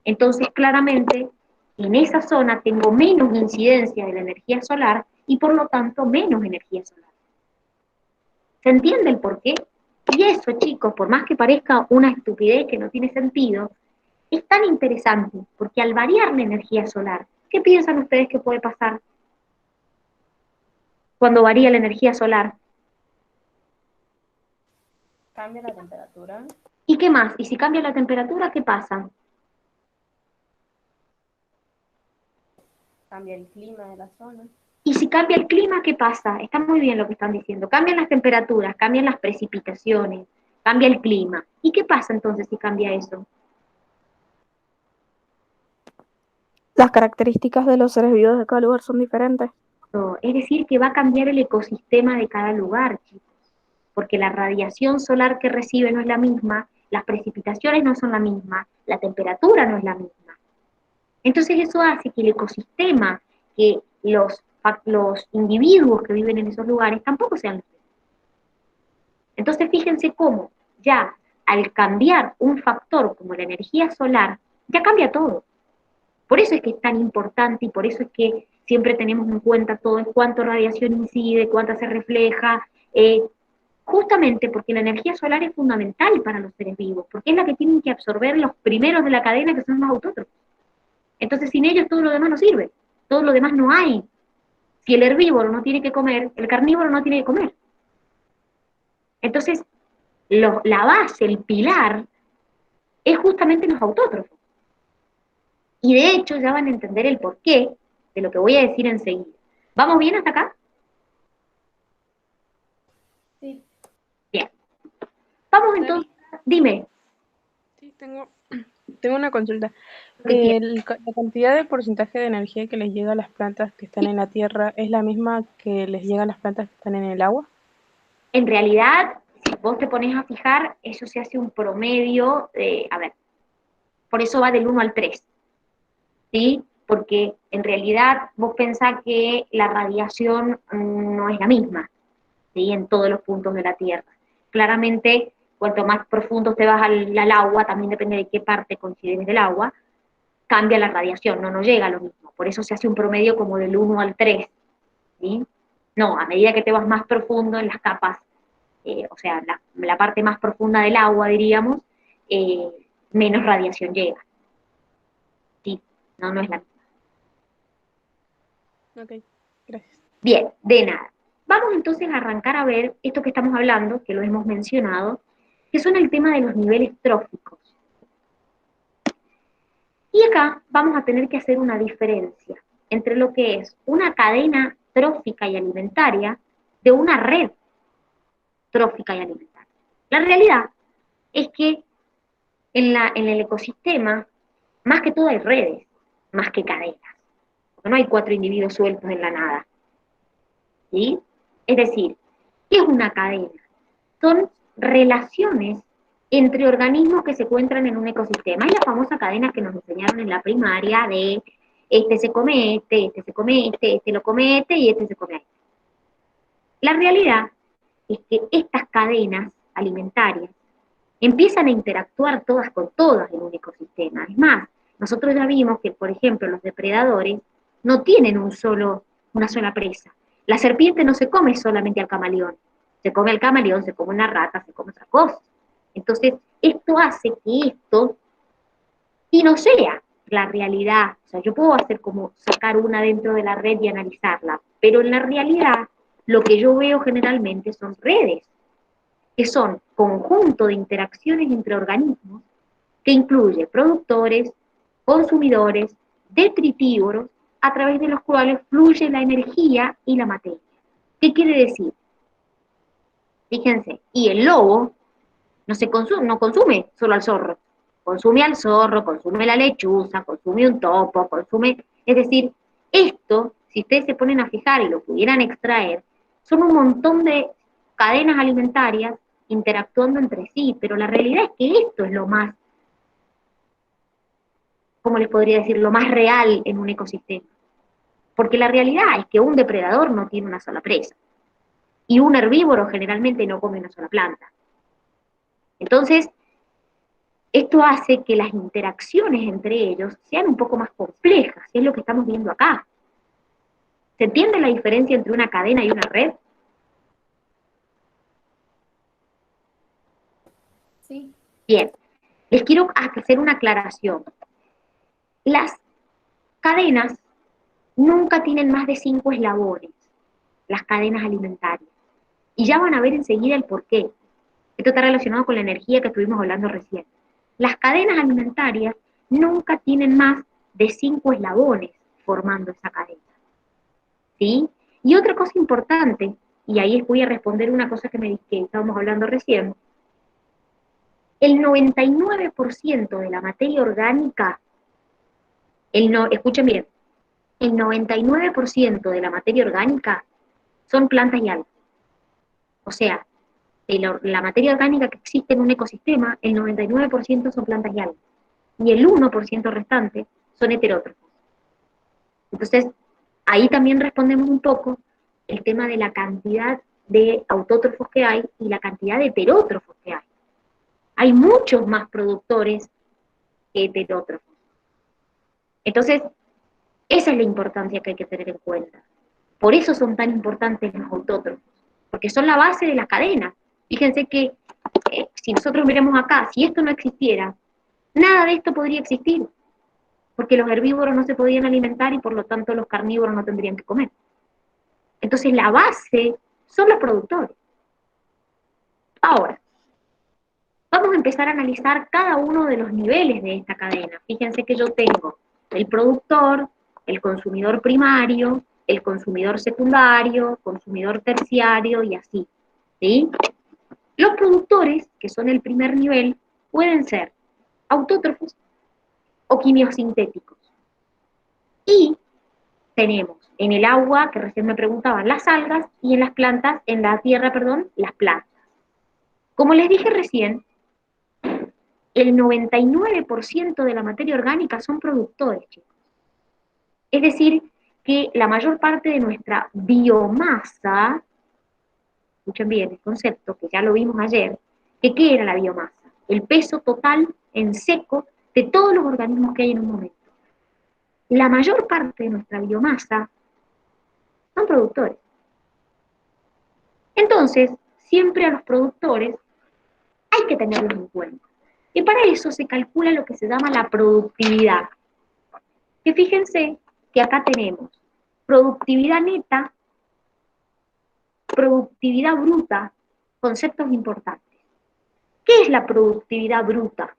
Entonces, claramente, en esa zona tengo menos incidencia de la energía solar y por lo tanto menos energía solar. ¿Se entiende el porqué? Y eso, chicos, por más que parezca una estupidez que no tiene sentido, es tan interesante, porque al variar la energía solar, ¿qué piensan ustedes que puede pasar cuando varía la energía solar? cambia la temperatura. ¿Y qué más? ¿Y si cambia la temperatura, qué pasa? Cambia el clima de la zona. Y si cambia el clima, ¿qué pasa? Está muy bien lo que están diciendo. Cambian las temperaturas, cambian las precipitaciones, cambia el clima. ¿Y qué pasa entonces si cambia eso? Las características de los seres vivos de cada lugar son diferentes. Es decir, que va a cambiar el ecosistema de cada lugar, chicos, porque la radiación solar que recibe no es la misma, las precipitaciones no son la misma, la temperatura no es la misma. Entonces eso hace que el ecosistema, que los individuos que viven en esos lugares tampoco sean los mismos. Entonces fíjense cómo ya al cambiar un factor como la energía solar, ya cambia todo. Por eso es que es tan importante y por eso es que siempre tenemos en cuenta todo en cuánto radiación incide, cuánta se refleja, justamente porque la energía solar es fundamental para los seres vivos, porque es la que tienen que absorber los primeros de la cadena, que son los autótrofos. Entonces sin ellos todo lo demás no sirve, todo lo demás no hay. Si el herbívoro no tiene que comer, el carnívoro no tiene que comer. Entonces, la base, el pilar, es justamente los autótrofos. Y de hecho ya van a entender el porqué de lo que voy a decir enseguida. ¿Vamos bien hasta acá? Sí. Bien. Vamos entonces, dime. Sí, tengo una consulta. ¿Qué La cantidad de porcentaje de energía que les llega a las plantas que están en la tierra es la misma que les llega a las plantas que están en el agua. En realidad, si vos te pones a fijar, eso se hace un promedio de, a ver, por eso va del 1 al 3, ¿sí? Porque en realidad vos pensás que la radiación no es la misma, ¿sí? En todos los puntos de la Tierra. Claramente, cuanto más profundo te vas al agua, también depende de qué parte consideres del agua, cambia la radiación, no llega a lo mismo. Por eso se hace un promedio como del 1 al 3, ¿sí? No, a medida que te vas más profundo en las capas, o sea, la parte más profunda del agua, diríamos, eh, menos radiación llega. Sí, no es la misma. Ok, gracias. Bien, de nada. Vamos entonces a arrancar a ver esto que estamos hablando, que lo hemos mencionado, que son el tema de los niveles tróficos. Y acá vamos a tener que hacer una diferencia entre lo que es una cadena trófica y alimentaria de una red trófica y alimentaria. La realidad es que en el ecosistema, más que todo hay redes, más que cadenas. Porque no hay 4 individuos sueltos en la nada. ¿Sí? Es decir, ¿qué es una cadena? Son relaciones entre organismos que se encuentran en un ecosistema. Es la famosa cadena que nos enseñaron en la primaria de este se come este se come este lo come este y este se come este. La realidad es que estas cadenas alimentarias empiezan a interactuar todas con todas en un ecosistema. Es más, nosotros ya vimos que, por ejemplo, los depredadores no tienen una sola presa. La serpiente no se come solamente al camaleón. Se come al camaleón, se come una rata, se come otra cosa. Entonces, esto hace que esto y no sea la realidad. O sea, yo puedo hacer como sacar una dentro de la red y analizarla, pero en la realidad lo que yo veo generalmente son redes, que son conjunto de interacciones entre organismos que incluye productores, consumidores, detritívoros, a través de los cuales fluye la energía y la materia. ¿Qué quiere decir? Fíjense, y el lobo no consume solo al zorro, consume al zorro, consume la lechuza, consume un topo, consume, es decir, esto, si ustedes se ponen a fijar y lo pudieran extraer, son un montón de cadenas alimentarias interactuando entre sí, pero la realidad es que esto es lo más, ¿cómo les podría decir?, lo más real en un ecosistema. Porque la realidad es que un depredador no tiene una sola presa, y un herbívoro generalmente no come una sola planta. Entonces, esto hace que las interacciones entre ellos sean un poco más complejas, y es lo que estamos viendo acá. ¿Se entiende la diferencia entre una cadena y una red? Sí. Bien, les quiero hacer una aclaración. Las cadenas nunca tienen más de 5 eslabones, las cadenas alimentarias. Y ya van a ver enseguida el porqué. Esto está relacionado con la energía que estuvimos hablando recién. Las cadenas alimentarias nunca tienen más de 5 eslabones formando esa cadena. ¿Sí? Y otra cosa importante, y ahí voy a responder una cosa que estábamos hablando recién, el 99% de la materia orgánica, escuchen bien, el 99% de la materia orgánica son plantas y algas. O sea, de la materia orgánica que existe en un ecosistema, el 99% son plantas y algas. Y el 1% restante son heterótrofos. Entonces, ahí también respondemos un poco el tema de la cantidad de autótrofos que hay y la cantidad de heterótrofos que hay. Hay muchos más productores que heterótrofos. Entonces, esa es la importancia que hay que tener en cuenta. Por eso son tan importantes los autótrofos, porque son la base de la cadena. Fíjense que si nosotros miramos acá, si esto no existiera, nada de esto podría existir, porque los herbívoros no se podían alimentar y por lo tanto los carnívoros no tendrían que comer. Entonces la base son los productores. Ahora, vamos a empezar a analizar cada uno de los niveles de esta cadena. Fíjense que yo tengo el productor, el consumidor primario, el consumidor secundario, consumidor terciario y así, ¿sí? Los productores, que son el primer nivel, pueden ser autótrofos o quimiosintéticos. Y tenemos en el agua, que recién me preguntaban, las algas, y en las plantas, en la tierra, perdón, las plantas. Como les dije recién, el 99% de la materia orgánica son productores, chicos. Es decir, que la mayor parte de nuestra biomasa, escuchen bien el concepto, que ya lo vimos ayer, que ¿qué era la biomasa? El peso total en seco de todos los organismos que hay en un momento. La mayor parte de nuestra biomasa son productores. Entonces, siempre a los productores hay que tenerlos en cuenta. Y para eso se calcula lo que se llama la productividad. Que fíjense que acá tenemos productividad neta productividad bruta, conceptos importantes. ¿Qué es la productividad bruta?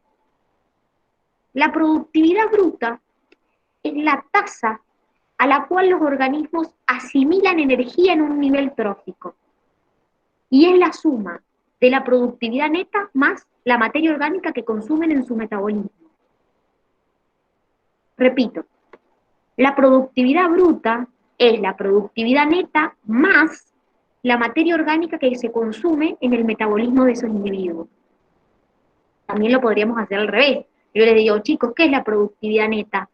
La productividad bruta es la tasa a la cual los organismos asimilan energía en un nivel trófico. Y es la suma de la productividad neta más la materia orgánica que consumen en su metabolismo. Repito, la productividad bruta es la productividad neta más la materia orgánica que se consume en el metabolismo de esos individuos. También lo podríamos hacer al revés. Yo les digo, chicos, ¿qué es la productividad neta?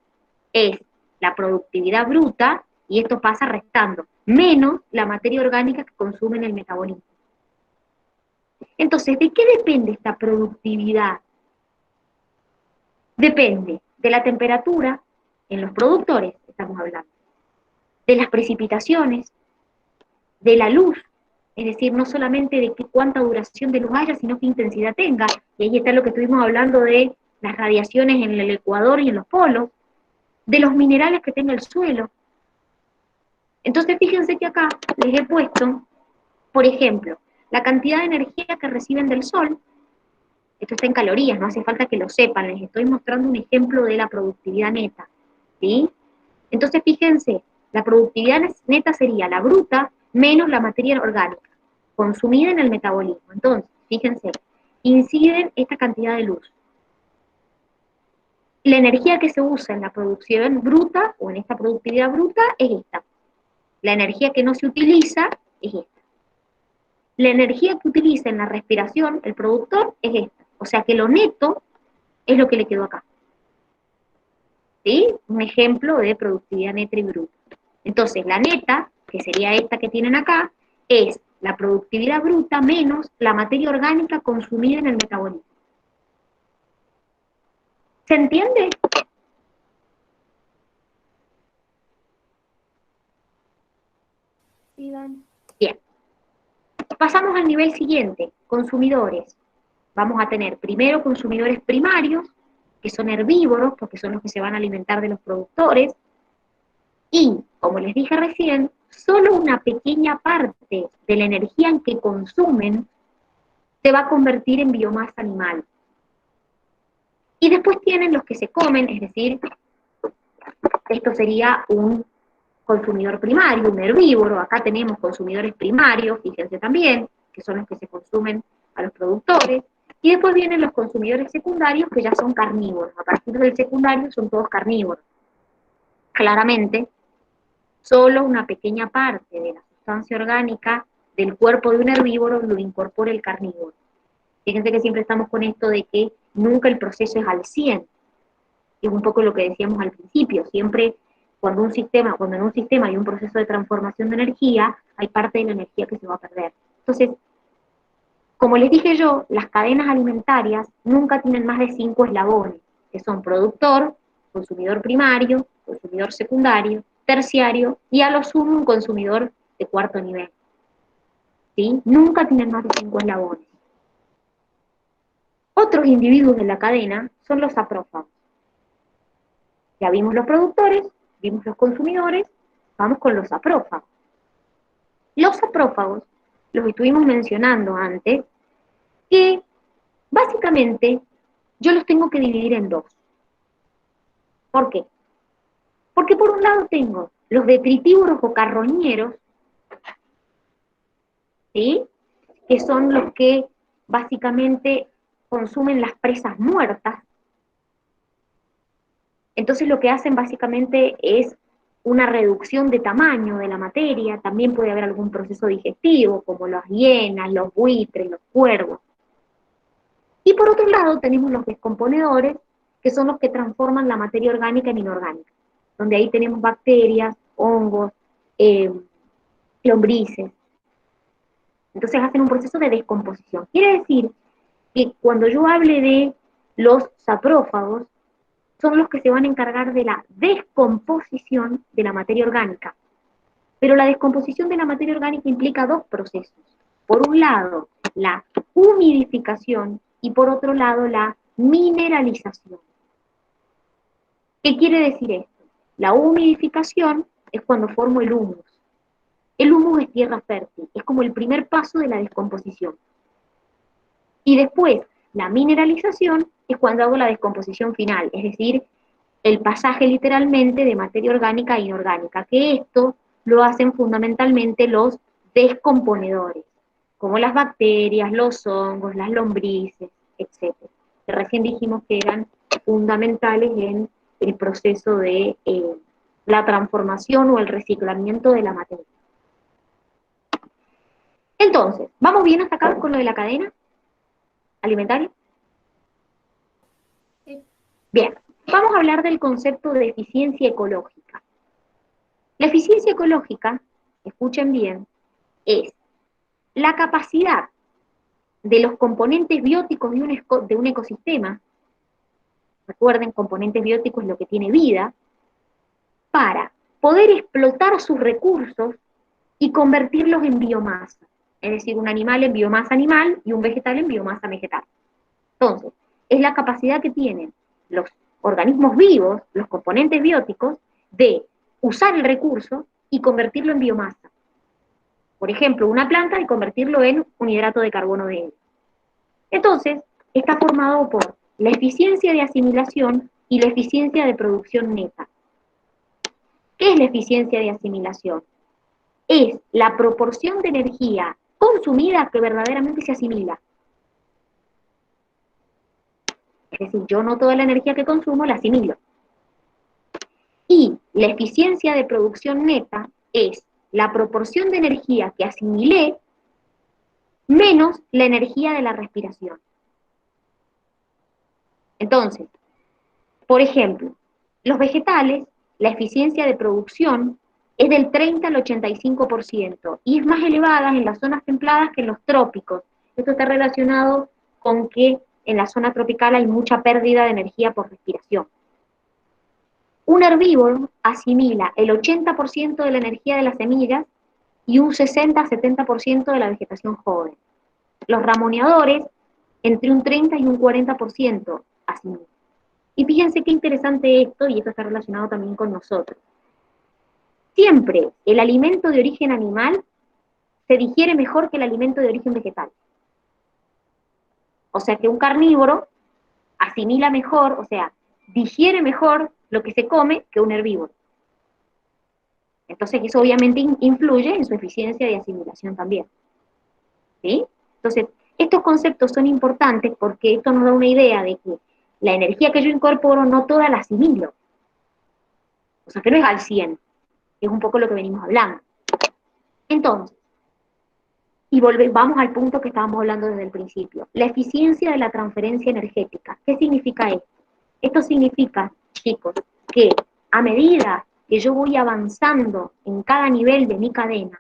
Es la productividad bruta, y esto pasa restando, menos la materia orgánica que consume en el metabolismo. Entonces, ¿de qué depende esta productividad? Depende de la temperatura en los productores, estamos hablando, de las precipitaciones, de la luz, es decir, no solamente de cuánta duración de luz haya, sino qué intensidad tenga, y ahí está lo que estuvimos hablando de las radiaciones en el ecuador y en los polos, de los minerales que tenga el suelo. Entonces, fíjense que acá les he puesto, por ejemplo, la cantidad de energía que reciben del sol. Esto está en calorías, no hace falta que lo sepan, les estoy mostrando un ejemplo de la productividad neta, ¿sí? Entonces, fíjense, la productividad neta sería la bruta menos la materia orgánica, consumida en el metabolismo. Entonces, fíjense, inciden esta cantidad de luz. La energía que se usa en la producción bruta, o en esta productividad bruta, es esta. La energía que no se utiliza es esta. La energía que utiliza en la respiración el productor es esta. O sea que lo neto es lo que le quedó acá. ¿Sí? Un ejemplo de productividad neta y bruta. Entonces, la neta, que sería esta que tienen acá, es la productividad bruta menos la materia orgánica consumida en el metabolismo. ¿Se entiende? Sí, Dan. Bien. Pasamos al nivel siguiente, consumidores. Vamos a tener primero consumidores primarios, que son herbívoros, porque son los que se van a alimentar de los productores, y, como les dije recién, solo una pequeña parte de la energía en que consumen se va a convertir en biomasa animal. Y después tienen los que se comen, es decir, esto sería un consumidor primario, un herbívoro. Acá tenemos consumidores primarios, fíjense también, que son los que se consumen a los productores. Y después vienen los consumidores secundarios, que ya son carnívoros. A partir del secundario son todos carnívoros. Claramente, solo una pequeña parte de la sustancia orgánica del cuerpo de un herbívoro lo incorpora el carnívoro. Fíjense que siempre estamos con esto de que nunca el proceso es al 100. Es un poco lo que decíamos al principio. Siempre cuando en un sistema hay un proceso de transformación de energía, hay parte de la energía que se va a perder. Entonces, como les dije yo, las cadenas alimentarias nunca tienen más de 5 eslabones, que son productor, consumidor primario, consumidor secundario, terciario y a lo sumo un consumidor de cuarto nivel. ¿Sí? Nunca tienen más de 5 eslabones. Otros individuos de la cadena son los saprófagos. Ya vimos los productores, vimos los consumidores, vamos con los saprófagos. Los saprófagos los estuvimos mencionando antes, que básicamente yo los tengo que dividir en dos. ¿Por qué? Porque por un lado tengo los detritívoros o carroñeros, ¿sí? Que son los que básicamente consumen las presas muertas. Entonces lo que hacen básicamente es una reducción de tamaño de la materia. También puede haber algún proceso digestivo, como las hienas, los buitres, los cuervos. Y por otro lado tenemos los descomponedores, que son los que transforman la materia orgánica en inorgánica, donde ahí tenemos bacterias, hongos, lombrices. Entonces hacen un proceso de descomposición. Quiere decir que cuando yo hable de los saprófagos, son los que se van a encargar de la descomposición de la materia orgánica. Pero la descomposición de la materia orgánica implica dos procesos. Por un lado, la humidificación y por otro lado, la mineralización. ¿Qué quiere decir esto? La humidificación es cuando formo el humus. El humus es tierra fértil, es como el primer paso de la descomposición. Y después, la mineralización es cuando hago la descomposición final, es decir, el pasaje literalmente de materia orgánica a inorgánica, que esto lo hacen fundamentalmente los descomponedores, como las bacterias, los hongos, las lombrices, etc. Que recién dijimos que eran fundamentales en el proceso de la transformación o el reciclamiento de la materia. Entonces, ¿vamos bien hasta acá con lo de la cadena alimentaria? Sí. Bien, vamos a hablar del concepto de eficiencia ecológica. La eficiencia ecológica, escuchen bien, es la capacidad de los componentes bióticos de un ecosistema, recuerden, componentes bióticos es lo que tiene vida, para poder explotar sus recursos y convertirlos en biomasa. Es decir, un animal en biomasa animal y un vegetal en biomasa vegetal. Entonces, es la capacidad que tienen los organismos vivos, los componentes bióticos, de usar el recurso y convertirlo en biomasa. Por ejemplo, una planta y convertirlo en un hidrato de carbono de helio. Entonces, está formado por la eficiencia de asimilación y la eficiencia de producción neta. ¿Qué es la eficiencia de asimilación? Es la proporción de energía consumida que verdaderamente se asimila. Es decir, yo no toda la energía que consumo la asimilo. Y la eficiencia de producción neta es la proporción de energía que asimilé menos la energía de la respiración. Entonces, por ejemplo, los vegetales, la eficiencia de producción es del 30 al 85% y es más elevada en las zonas templadas que en los trópicos. Esto está relacionado con que en la zona tropical hay mucha pérdida de energía por respiración. Un herbívoro asimila el 80% de la energía de las semillas y un 60-70% de la vegetación joven. Los ramoneadores, entre un 30 y un 40% asimilan. Y fíjense qué interesante esto, y esto está relacionado también con nosotros. Siempre el alimento de origen animal se digiere mejor que el alimento de origen vegetal. O sea que un carnívoro asimila mejor, o sea, digiere mejor lo que se come que un herbívoro. Entonces eso obviamente influye en su eficiencia de asimilación también. ¿Sí? Entonces, estos conceptos son importantes porque esto nos da una idea de que la energía que yo incorporo no toda la asimilo. O sea que no es al 100, es un poco lo que venimos hablando. Entonces, y vamos al punto que estábamos hablando desde el principio, la eficiencia de la transferencia energética. ¿Qué significa esto? Esto significa, chicos, que a medida que yo voy avanzando en cada nivel de mi cadena,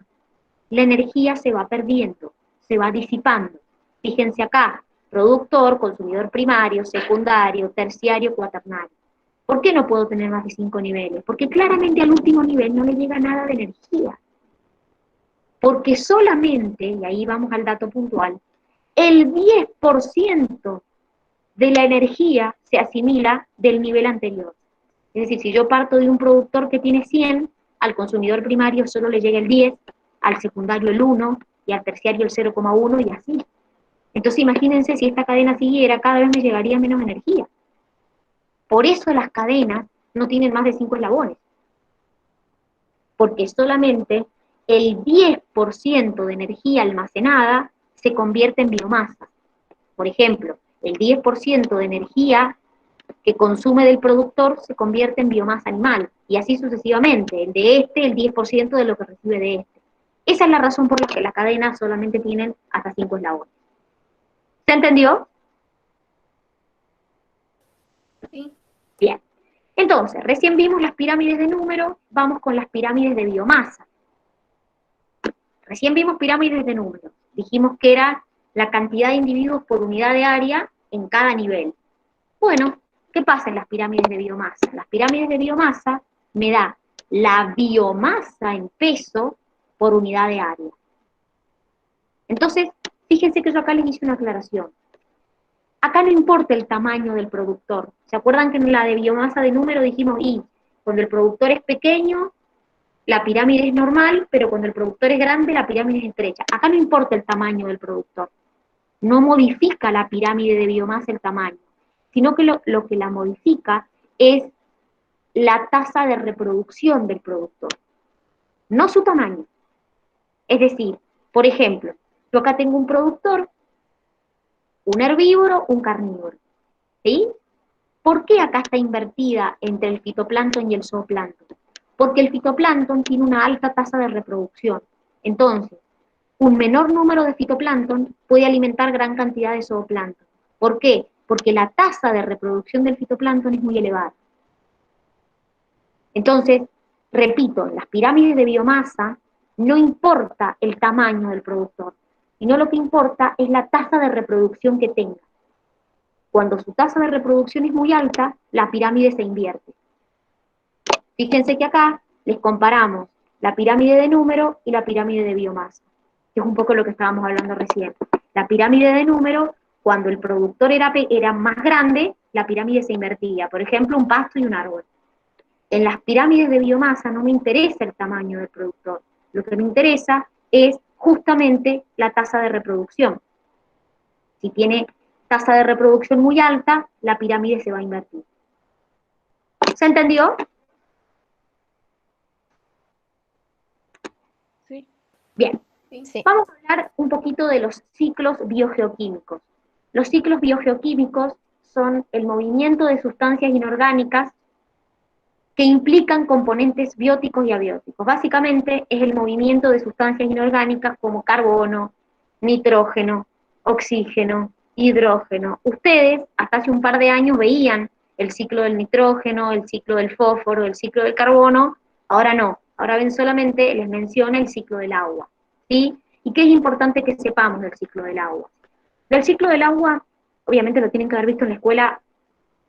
la energía se va perdiendo, se va disipando. Fíjense acá, productor, consumidor primario, secundario, terciario, cuaternario. ¿Por qué no puedo tener más de 5 niveles? Porque claramente al último nivel no le llega nada de energía. Porque solamente, y ahí vamos al dato puntual, el 10% de la energía se asimila del nivel anterior. Es decir, si yo parto de un productor que tiene 100, al consumidor primario solo le llega el 10, al secundario el 1 y al terciario el 0,1 y así. Entonces imagínense si esta cadena siguiera, cada vez me llegaría menos energía. Por eso las cadenas no tienen más de 5 eslabones. Porque solamente el 10% de energía almacenada se convierte en biomasa. Por ejemplo, el 10% de energía que consume del productor se convierte en biomasa animal, y así sucesivamente, el de este, el 10% de lo que recibe de este. Esa es la razón por la que las cadenas solamente tienen hasta 5 eslabones. ¿Se entendió? Sí. Bien. Entonces, recién vimos las pirámides de número, vamos con las pirámides de biomasa. Recién vimos pirámides de número. Dijimos que era la cantidad de individuos por unidad de área en cada nivel. Bueno, ¿qué pasa en las pirámides de biomasa? Las pirámides de biomasa me da la biomasa en peso por unidad de área. Entonces, fíjense que yo acá les hice una aclaración. Acá no importa el tamaño del productor. ¿Se acuerdan que en la de biomasa de número dijimos, y cuando el productor es pequeño, la pirámide es normal, pero cuando el productor es grande, la pirámide es estrecha. Acá no importa el tamaño del productor, no modifica la pirámide de biomasa el tamaño, sino que lo que la modifica es la tasa de reproducción del productor, no su tamaño. Es decir, por ejemplo, yo acá tengo un productor, un herbívoro, un carnívoro, ¿sí? ¿Por qué acá está invertida entre el fitoplancton y el zooplancton? Porque el fitoplancton tiene una alta tasa de reproducción. Entonces, un menor número de fitoplancton puede alimentar gran cantidad de zooplancton. ¿Por qué? Porque la tasa de reproducción del fitoplancton es muy elevada. Entonces, repito, en las pirámides de biomasa no importa el tamaño del productor, sino lo que importa es la tasa de reproducción que tenga. Cuando su tasa de reproducción es muy alta, la pirámide se invierte. Fíjense que acá les comparamos la pirámide de número y la pirámide de biomasa, que es un poco lo que estábamos hablando recién. La pirámide de número, cuando el productor era más grande, la pirámide se invertía. Por ejemplo, un pasto y un árbol. En las pirámides de biomasa no me interesa el tamaño del productor. Lo que me interesa es justamente la tasa de reproducción. Si tiene tasa de reproducción muy alta, la pirámide se va a invertir. ¿Se entendió? Sí. Bien. Sí. Vamos a hablar un poquito de los ciclos biogeoquímicos. Los ciclos biogeoquímicos son el movimiento de sustancias inorgánicas que implican componentes bióticos y abióticos. Básicamente es el movimiento de sustancias inorgánicas como carbono, nitrógeno, oxígeno, hidrógeno. Ustedes hasta hace un par de años veían el ciclo del nitrógeno, el ciclo del fósforo, el ciclo del carbono, ahora no, ahora ven solamente, les menciona el ciclo del agua, ¿sí? ¿Y qué es importante que sepamos del ciclo del agua? Del ciclo del agua, obviamente lo tienen que haber visto en la escuela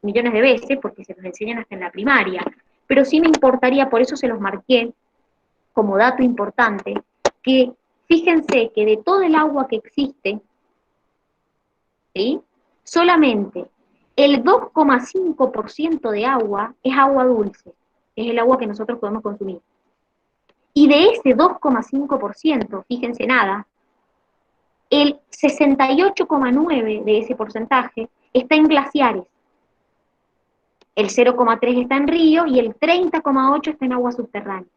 millones de veces, porque se los enseñan hasta en la primaria, pero sí me importaría, por eso se los marqué como dato importante, que fíjense que de todo el agua que existe, ¿sí? Solamente el 2,5% de agua es agua dulce, es el agua que nosotros podemos consumir. Y de ese 2,5%, fíjense nada, el 68,9% de ese porcentaje está en glaciares, el 0,3% está en río y el 30,8% está en agua subterránea.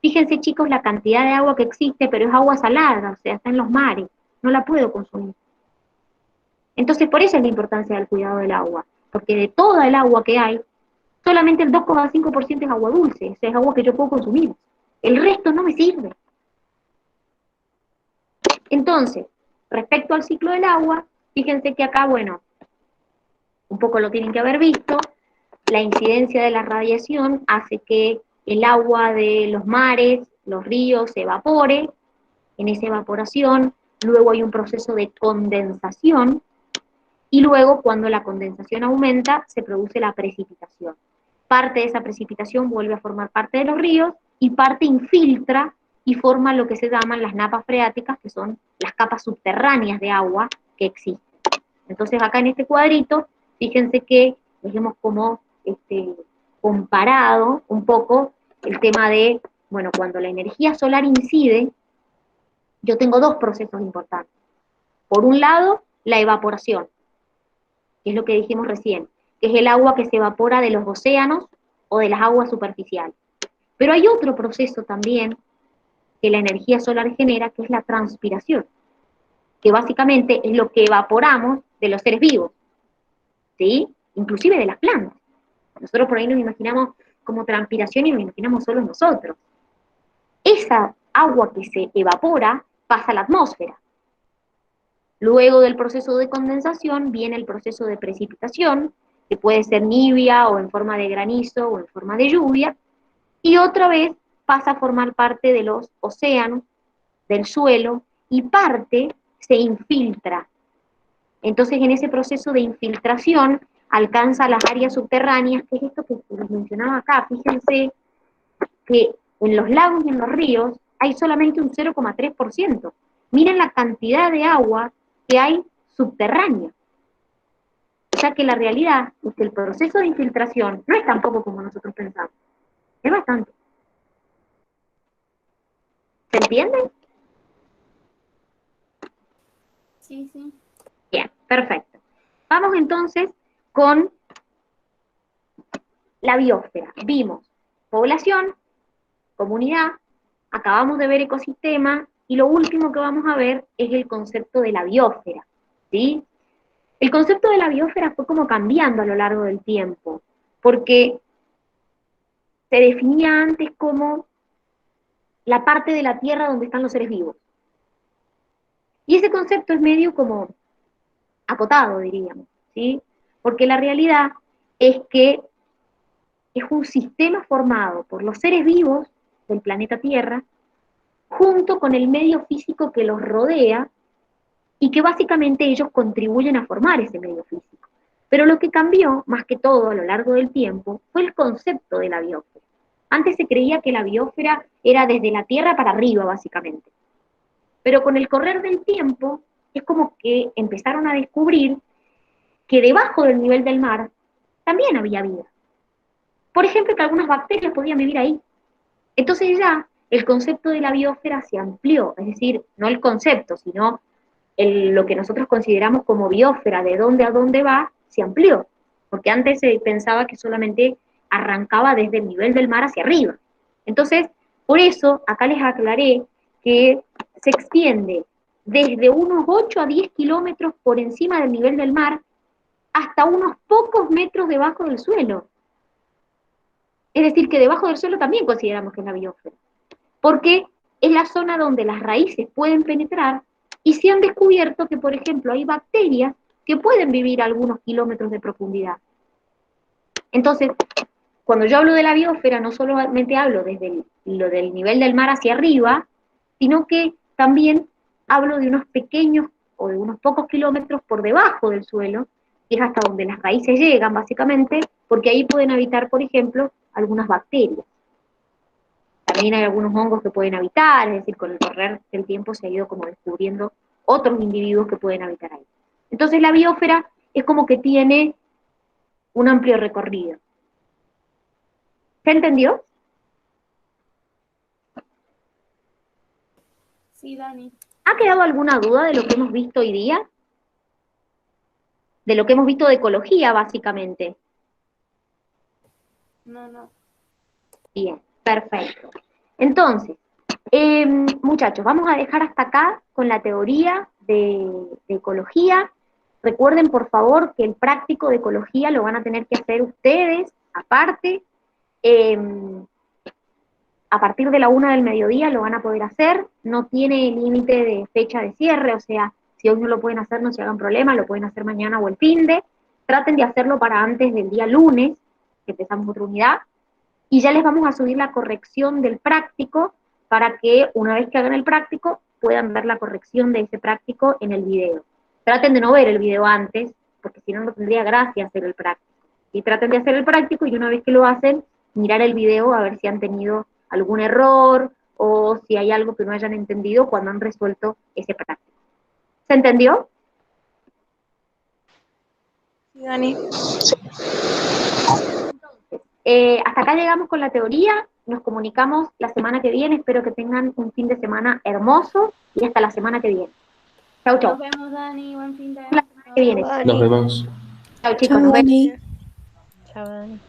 Fíjense, chicos, la cantidad de agua que existe, pero es agua salada, o sea, está en los mares, no la puedo consumir. Entonces, por eso es la importancia del cuidado del agua, porque de toda el agua que hay, solamente el 2,5% es agua dulce, o sea, es agua que yo puedo consumir. El resto no me sirve. Entonces, respecto al ciclo del agua, fíjense que acá, bueno, un poco lo tienen que haber visto, la incidencia de la radiación hace que el agua de los mares, los ríos, se evapore. En esa evaporación, luego hay un proceso de condensación, y luego cuando la condensación aumenta, se produce la precipitación. Parte de esa precipitación vuelve a formar parte de los ríos, y parte infiltra y forma lo que se llaman las napas freáticas, que son las capas subterráneas de agua que existen. Entonces acá en este cuadrito, fíjense que dejemos como comparado un poco el tema de, bueno, cuando la energía solar incide, yo tengo dos procesos importantes. Por un lado, la evaporación, que es lo que dijimos recién, que es el agua que se evapora de los océanos o de las aguas superficiales. Pero hay otro proceso también que la energía solar genera, que es la transpiración, que básicamente es lo que evaporamos de los seres vivos, ¿sí? Inclusive de las plantas. Nosotros por ahí nos imaginamos como transpiración y nos imaginamos solo nosotros. Esa agua que se evapora pasa a la atmósfera. Luego del proceso de condensación viene el proceso de precipitación, que puede ser nibia o en forma de granizo o en forma de lluvia, y otra vez pasa a formar parte de los océanos, del suelo, y parte se infiltra. Entonces en ese proceso de infiltración alcanza las áreas subterráneas, que es esto que les mencionaba acá. Fíjense que en los lagos y en los ríos hay solamente un 0,3%. Miren la cantidad de agua que hay subterránea. O sea que la realidad es que el proceso de infiltración no es tampoco como nosotros pensamos. Es bastante. ¿Se entiende? Sí, sí. Bien, perfecto. Vamos entonces con la biosfera. Vimos población, comunidad, acabamos de ver ecosistema, y lo último que vamos a ver es el concepto de la biosfera, ¿sí? El concepto de la biosfera fue como cambiando a lo largo del tiempo, porque se definía antes como la parte de la Tierra donde están los seres vivos. Y ese concepto es medio como acotado, diríamos, ¿sí? Porque la realidad es que es un sistema formado por los seres vivos del planeta Tierra, junto con el medio físico que los rodea, y que básicamente ellos contribuyen a formar ese medio físico. Pero lo que cambió, más que todo a lo largo del tiempo, fue el concepto de la biosfera. Antes se creía que la biosfera era desde la Tierra para arriba, básicamente. Pero con el correr del tiempo, es como que empezaron a descubrir que debajo del nivel del mar también había vida. Por ejemplo, que algunas bacterias podían vivir ahí. Entonces ya el concepto de la biosfera se amplió, es decir, no el concepto, sino lo que nosotros consideramos como biosfera, de dónde a dónde va, se amplió. Porque antes se pensaba que solamente arrancaba desde el nivel del mar hacia arriba. Entonces, por eso, acá les aclaré que se extiende desde unos 8 a 10 kilómetros por encima del nivel del mar hasta unos pocos metros debajo del suelo. Es decir, que debajo del suelo también consideramos que es la biosfera, porque es la zona donde las raíces pueden penetrar, y se han descubierto que, por ejemplo, hay bacterias que pueden vivir a algunos kilómetros de profundidad. Entonces, cuando yo hablo de la biosfera, no solamente hablo desde lo del nivel del mar hacia arriba, sino que también hablo de unos pequeños o de unos pocos kilómetros por debajo del suelo, que es hasta donde las raíces llegan, básicamente, porque ahí pueden habitar, por ejemplo, algunas bacterias. También hay algunos hongos que pueden habitar, es decir, con el correr del tiempo se ha ido como descubriendo otros individuos que pueden habitar ahí. Entonces la biosfera es como que tiene un amplio recorrido. ¿Se entendió? Sí, Dani. ¿Ha quedado alguna duda de lo que hemos visto hoy día? De lo que hemos visto de ecología, básicamente. No. Bien, perfecto. Entonces, muchachos, vamos a dejar hasta acá con la teoría de ecología. Recuerden, por favor, que el práctico de ecología lo van a tener que hacer ustedes, aparte. A partir de la 1 del mediodía lo van a poder hacer. No tiene límite de fecha de cierre, o sea, si hoy no lo pueden hacer, no se hagan problema, lo pueden hacer mañana o el fin de. Traten de hacerlo para antes del día lunes, que empezamos otra unidad. Y ya les vamos a subir la corrección del práctico para que una vez que hagan el práctico puedan ver la corrección de ese práctico en el video. Traten de no ver el video antes, porque si no, no tendría gracia hacer el práctico. Y traten de hacer el práctico y una vez que lo hacen, mirar el video a ver si han tenido algún error o si hay algo que no hayan entendido cuando han resuelto ese práctico. ¿Se entendió? Sí, Dani. Hasta acá llegamos con la teoría, nos comunicamos la semana que viene, espero que tengan un fin de semana hermoso y hasta la semana que viene. Chau, chau. Nos vemos, Dani. Buen fin de La semana que viene. Nos vemos. Chau, chicos, nos vemos. Chao, Dani.